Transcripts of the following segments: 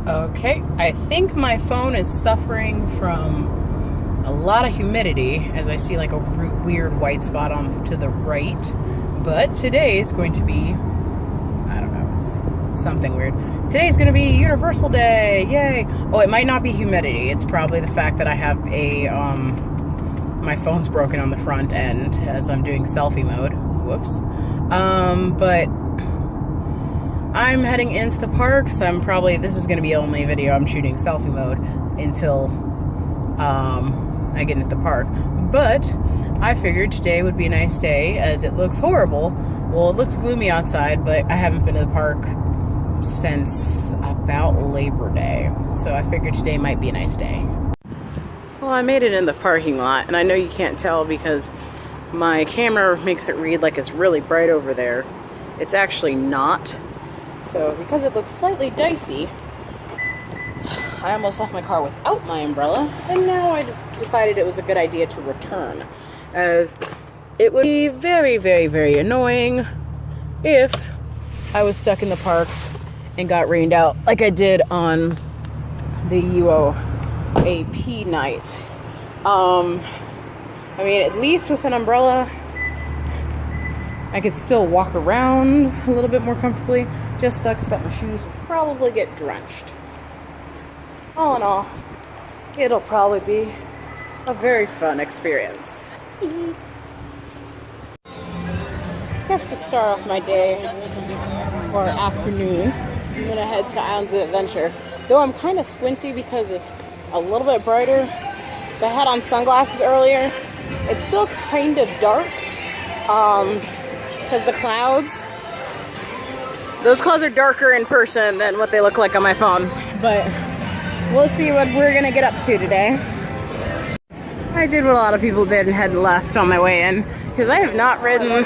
Okay, I think my phone is suffering from a lot of humidity as I see like a weird white spot on to the right. But today is going to be, I don't know, it's something weird. Today's going to be Universal Day, yay! Oh, it might not be humidity. It's probably the fact that I have a, my phone's broken on the front end as I'm doing selfie mode. Whoops. But I'm heading into the park, so this is going to be the only video I'm shooting selfie mode until I get into the park. But I figured today would be a nice day as it looks horrible. Well, it looks gloomy outside, but I haven't been to the park since about Labor Day. So I figured today might be a nice day. Well, I made it in the parking lot, and I know you can't tell because my camera makes it read like it's really bright over there. It's actually not. So because it looks slightly dicey, I almost left my car without my umbrella, and now I decided it was a good idea to return, as it would be very, very, very annoying if I was stuck in the park and got rained out like I did on the UOAP night. I mean, at least with an umbrella, I could still walk around a little bit more comfortably. Just sucks that my shoes will probably get drenched. All in all, it'll probably be a very fun experience. Guess to start off my day or afternoon, I'm gonna head to Islands of Adventure. Though I'm kind of squinty because it's a little bit brighter. So I had on sunglasses earlier. It's still kind of dark because the clouds, those clouds are darker in person than what they look like on my phone. But we'll see what we're gonna get up to today. I did what a lot of people did and had left on my way in because I have not ridden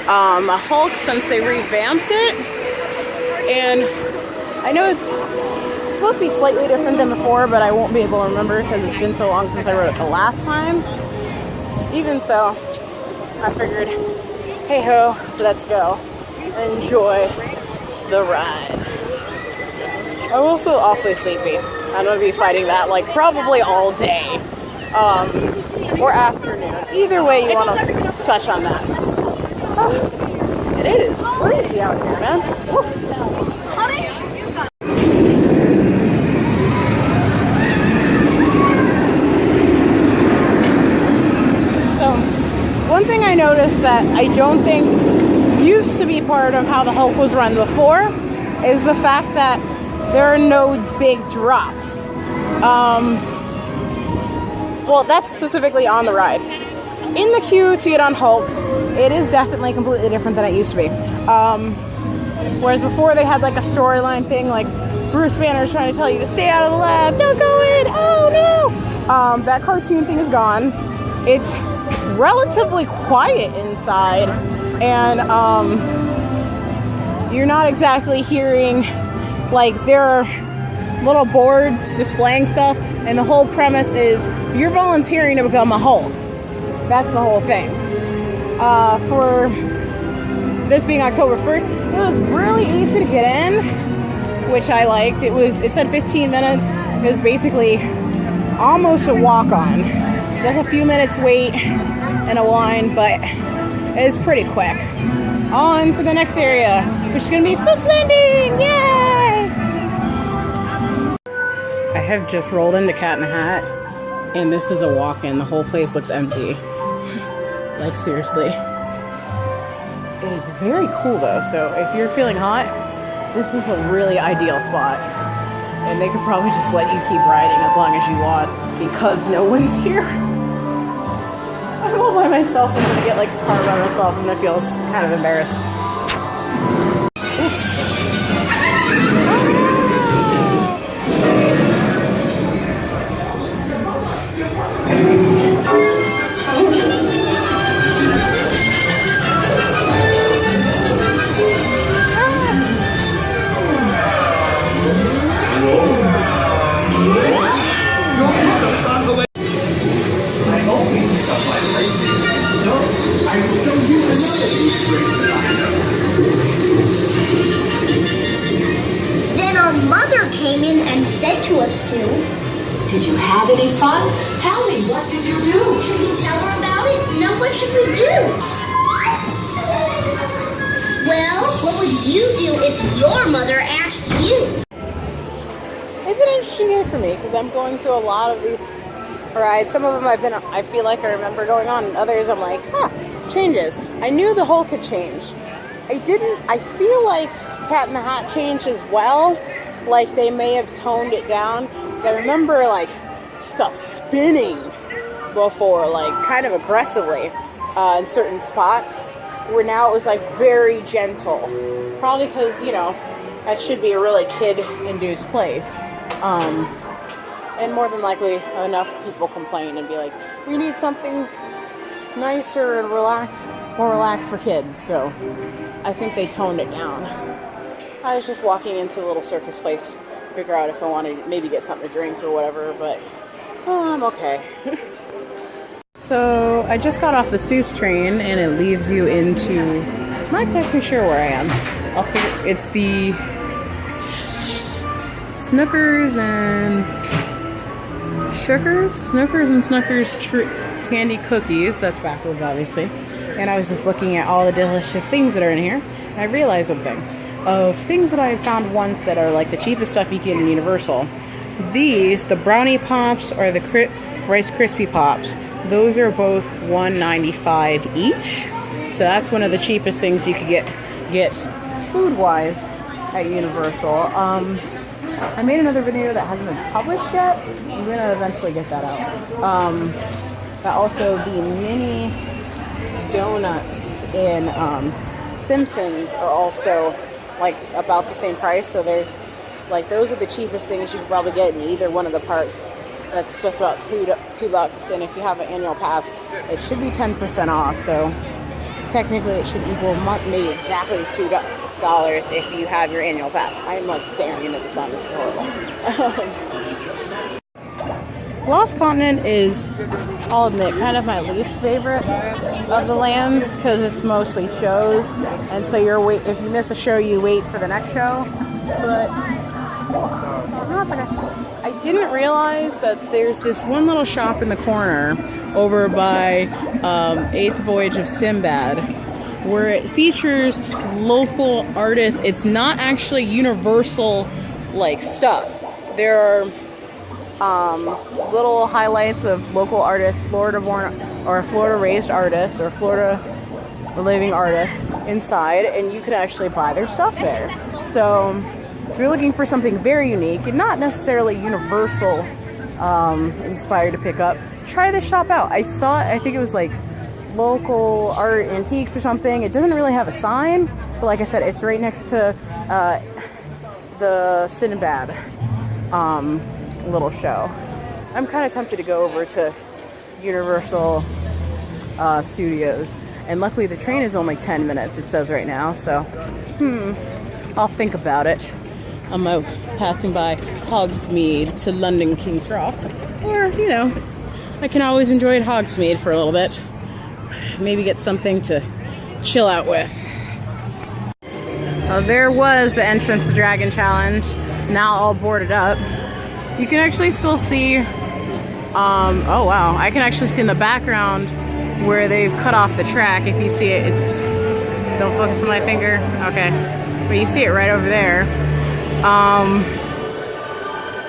a Hulk since they revamped it. And I know it's supposed to be slightly different than before, but I won't be able to remember because it's been so long since I rode it the last time. Even so, I figured, hey ho, let's go. Enjoy the ride. I'm also awfully sleepy. I'm gonna be fighting that like probably all day. Or afternoon. Either way you want to touch on that. Oh, and it is crazy out here, man. Woo. One thing I noticed that I don't think used to be part of how the Hulk was run before is the fact that there are no big drops. Well, that's specifically on the ride. In the queue to get on Hulk, it is definitely completely different than it used to be. Whereas before they had like a storyline thing, like Bruce Banner is trying to tell you to stay out of the lab, don't go in, oh no! That cartoon thing is gone. It's relatively quiet inside, and you're not exactly hearing, like, there are little boards displaying stuff, and the whole premise is you're volunteering to become a Hulk. That's the whole thing. For this being October 1st, it was really easy to get in, which I liked. It said 15 minutes. It was basically almost a walk-on. Just a few minutes wait and a line, but it was pretty quick. On to the next area, which is gonna be Swiss Landing! Yay! I have just rolled into Cat in the Hat, and this is a walk-in. The whole place looks empty. Like, seriously. It is very cool though, so if you're feeling hot, this is a really ideal spot. And they could probably just let you keep riding as long as you want because no one's here. I'm all by myself. I'm gonna get like a car by myself and I feel kind of embarrassed. I will show you another new trick that I have. said to us to. Did you have any fun? Tell me, what did you do? Should we tell her about it? No, what should we do? Well, what would you do if your mother asked you? It's an interesting day for me because I'm going through a lot of these rides. Some of them I feel like I remember going on, and others I'm like, changes. I knew the whole could change. I feel like Cat in the Hat changed as well. Like they may have toned it down. Because I remember like stuff spinning before, like kind of aggressively in certain spots. Where now it was like very gentle. Probably because, you know, that should be a really kid-induced place. And more than likely, enough people complain and be like, we need something nicer and more relaxed for kids. So I think they toned it down. I was just walking into the little circus place to figure out if I wanted to maybe get something to drink or whatever, but I'm okay. So I just got off the Seuss train and it leaves you into, I'm not exactly sure where I am. It's the Snookers and Snuckers candy cookies. That's backwards, obviously. And I was just looking at all the delicious things that are in here. And I realized something. Of things that I found once that are like the cheapest stuff you get in Universal. These, the Brownie Pops or the Rice Krispie Pops, those are both $1.95 each. So that's one of the cheapest things you could get food-wise at Universal. I made another video that hasn't been published yet. I'm gonna eventually get that out. But also the mini donuts in Simpsons are also like about the same price. So they're like, those are the cheapest things you can probably get in either one of the parks. That's just about $2, and if you have an annual pass, it should be 10% off. So technically, it should equal maybe exactly $2 if you have your annual pass. I'm like staring into the sun. This is horrible. Lost Continent is, I'll admit, kind of my least favorite of the lands because it's mostly shows, and so if you miss a show, you wait for the next show. But no, it's okay. I didn't realize that there's this one little shop in the corner over by 8th Voyage of Sinbad where it features local artists. It's not actually Universal like stuff. There are little highlights of local artists, Florida-born or Florida-raised artists or Florida living artists inside, and you can actually buy their stuff there. So if you're looking for something very unique and not necessarily Universal inspired to pick up, try this shop out. I think it was like local art antiques or something. It doesn't really have a sign, but like I said, it's right next to the Sinbad little show. I'm kind of tempted to go over to Universal Studios, and luckily the train is only 10 minutes, it says right now, so I'll think about it. I'm passing by Hogsmeade to London King's Cross, or you know, I can always enjoy Hogsmeade for a little bit, maybe get something to chill out with. There was the entrance to Dragon Challenge, now all boarded up. You can actually still see, oh wow, I can actually see in the background where they've cut off the track. If you see it, don't focus on my finger, okay, but you see it right over there.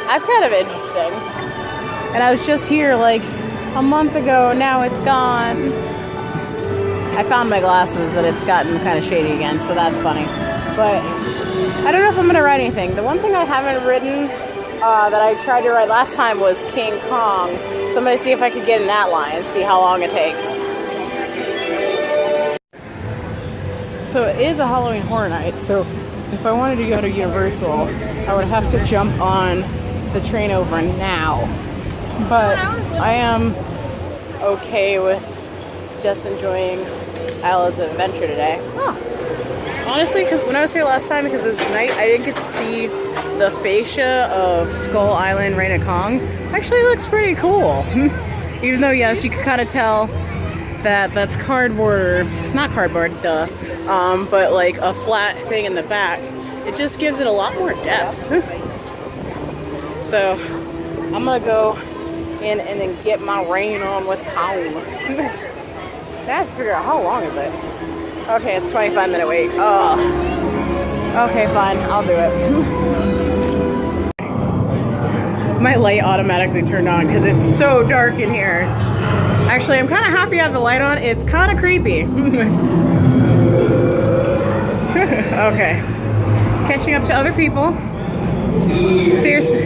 That's kind of interesting. And I was just here like a month ago, now it's gone. I found my glasses and it's gotten kind of shady again, so that's funny. But I don't know if I'm gonna ride anything. The one thing I haven't ridden that I tried to ride last time was King Kong. So I'm gonna see if I could get in that line and see how long it takes. So it is a Halloween Horror Night, so if I wanted to go to Universal, I would have to jump on the train over now. But I am okay with just enjoying Isla's Adventure today. Huh. Honestly, because when I was here last time, because it was night, I didn't get to see the fascia of Skull Island Reign of Kong. Actually, it looks pretty cool. Even though, yes, you can kind of tell that that's cardboard, or not cardboard, duh, but like a flat thing in the back. It just gives it a lot more depth. So I'm gonna go in and then get my rain on with Tom. I have to figure out how long is it. Okay, it's 25-minute wait. Oh. Okay, fine. I'll do it. My light automatically turned on because it's so dark in here. Actually, I'm kind of happy I have the light on. It's kind of creepy. Okay. Catching up to other people. Seriously.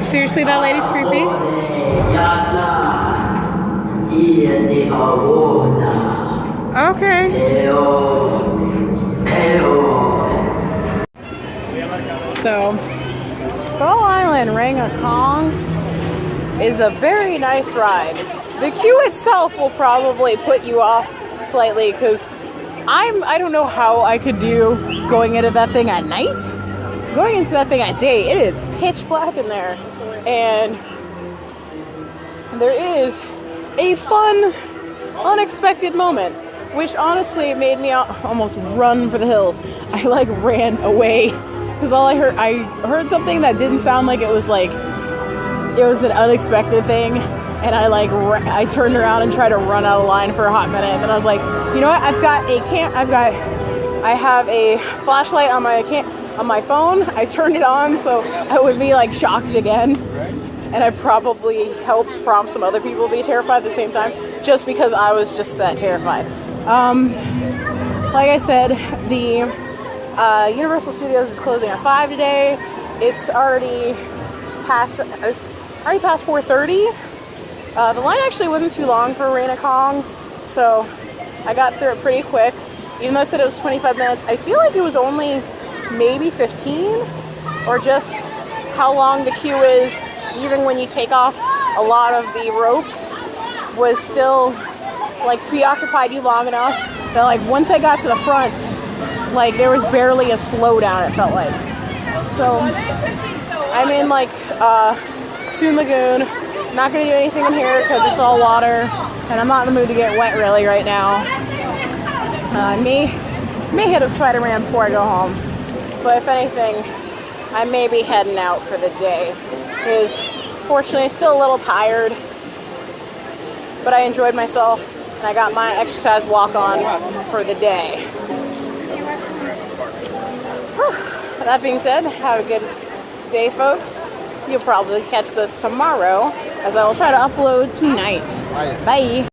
Seriously, that lady's creepy. Okay. So, Skull Island Rangakong is a very nice ride. The queue itself will probably put you off slightly because I don't know how I could do going into that thing at night. Going into that thing at day, it is pitch black in there. And there is a fun, unexpected moment, which honestly made me almost run for the hills. I like ran away because I heard something that didn't sound like it was an unexpected thing, and I turned around and tried to run out of line for a hot minute, and I was like, you know what? I have a flashlight on my phone. I turned it on so I would be like shocked again, and I probably helped prompt some other people to be terrified at the same time, just because I was just that terrified. Like I said, the Universal Studios is closing at 5 today. It's already past 4:30. The line actually wasn't too long for Rangakong, so I got through it pretty quick. Even though I said it was 25 minutes, I feel like it was only maybe 15, or just how long the queue is, even when you take off a lot of the ropes, was still like preoccupied you long enough that like once I got to the front, like there was barely a slowdown, it felt like. So I'm in like Toon Lagoon. Not gonna do anything in here because it's all water, and I'm not in the mood to get wet really right now. I may hit up Spider-Man before I go home, but if anything, I may be heading out for the day because fortunately I'm still a little tired, but I enjoyed myself and I got my exercise walk on for the day. That being said, have a good day, folks. You'll probably catch this tomorrow, as I will try to upload tonight. Bye.